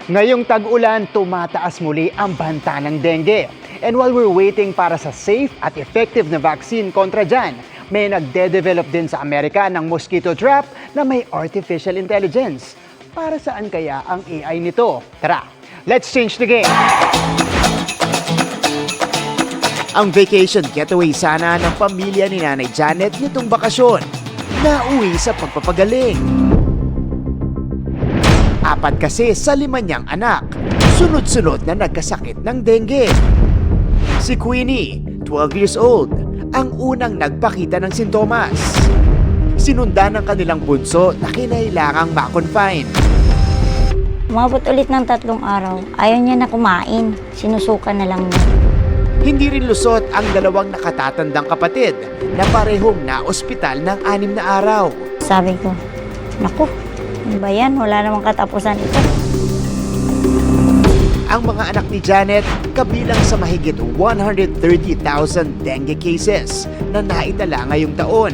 Ngayong tag-ulan, tumataas muli ang banta ng dengue. And while we're waiting para sa safe at effective na vaccine kontra dyan, may nagde-develop din sa Amerika ng mosquito trap na may artificial intelligence. Para saan kaya ang AI nito? Tara, let's change the game! Ang vacation getaway sana ng pamilya ni Nanay Janet nitong bakasyon. Nauwi sa pagpapagaling. Apat kasi sa 5 niyang anak, sunod-sunod na nagkasakit ng dengue. Si Queenie, 12 years old, ang unang nagpakita ng sintomas. Sinundan ng kanilang bunso na kinailangang ma-confine. Umabot ulit ng 3 araw. Ayaw niya na kumain. Sinusuka na lang niya. Hindi rin lusot ang 2 nakatatandang kapatid na parehong na-ospital ng 6 na araw. Sabi ko, naku, ano ba yan? Wala namang katapusan ito. Ang mga anak ni Janet kabilang sa mahigit 130,000 dengue cases na naitala ngayong taon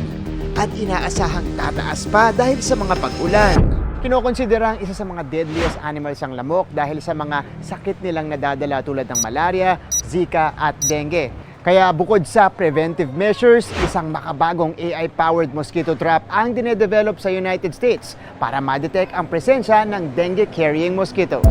at inaasahang tataas pa dahil sa mga pag-ulan. Kinokonsidera ang isa sa mga deadliest animals ang lamok dahil sa mga sakit nilang nadadala tulad ng malaria, Zika at dengue. Kaya bukod sa preventive measures, isang makabagong AI-powered mosquito trap ang dinedevelop sa United States para ma-detect ang presensya ng dengue-carrying mosquitoes.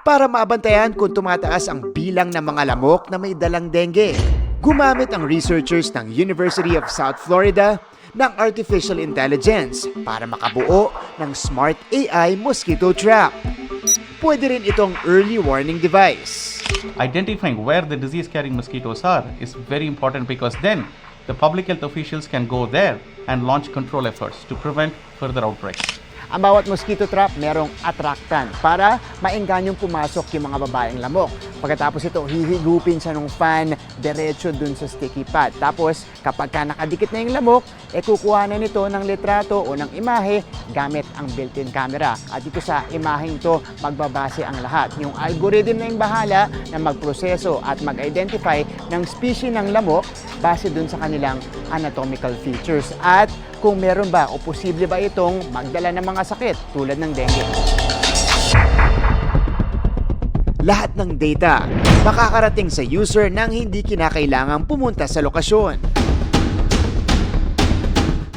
Para mabantayan kung tumataas ang bilang ng mga lamok na may dalang dengue, gumamit ang researchers ng University of South Florida ng artificial intelligence para makabuo ng smart AI mosquito trap. Pwede rin itong early warning device. Identifying where the disease-carrying mosquitoes are is very important because then the public health officials can go there and launch control efforts to prevent further outbreaks. Ang bawat mosquito trap merong attractant para maenganyong pumasok yung mga babaeng lamok. Pagkatapos ito, hihigupin siya ng fan diretso dun sa sticky pad. Tapos, kapag ka nakadikit na yung lamok, kukuha na nito ng litrato o ng imahe gamit ang built-in camera. At dito sa imaheng ito, magbabase ang lahat. Yung algorithm na yung bahala na magproseso at mag-identify ng species ng lamok base dun sa kanilang anatomical features. At kung meron ba o posible ba itong magdala ng mga sakit tulad ng dengue. Lahat ng data makakarating sa user nang hindi kinakailangang pumunta sa lokasyon.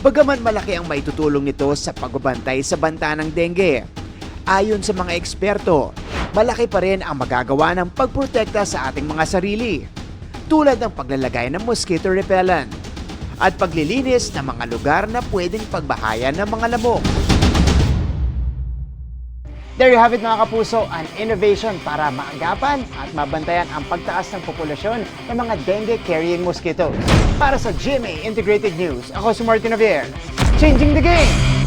Bagaman malaki ang maitutulong nito sa pagbabantay sa banta ng dengue, ayon sa mga eksperto, malaki pa rin ang magagawa ng pagprotekta sa ating mga sarili, tulad ng paglalagay ng mosquito repellent at paglilinis ng mga lugar na pwedeng pagbahayan ng mga lamok. There you have it mga kapuso, an innovation para maagapan at mabantayan ang pagtaas ng populasyon ng mga dengue-carrying mosquitoes. Para sa GMA Integrated News, ako si Martin Javier, changing the game!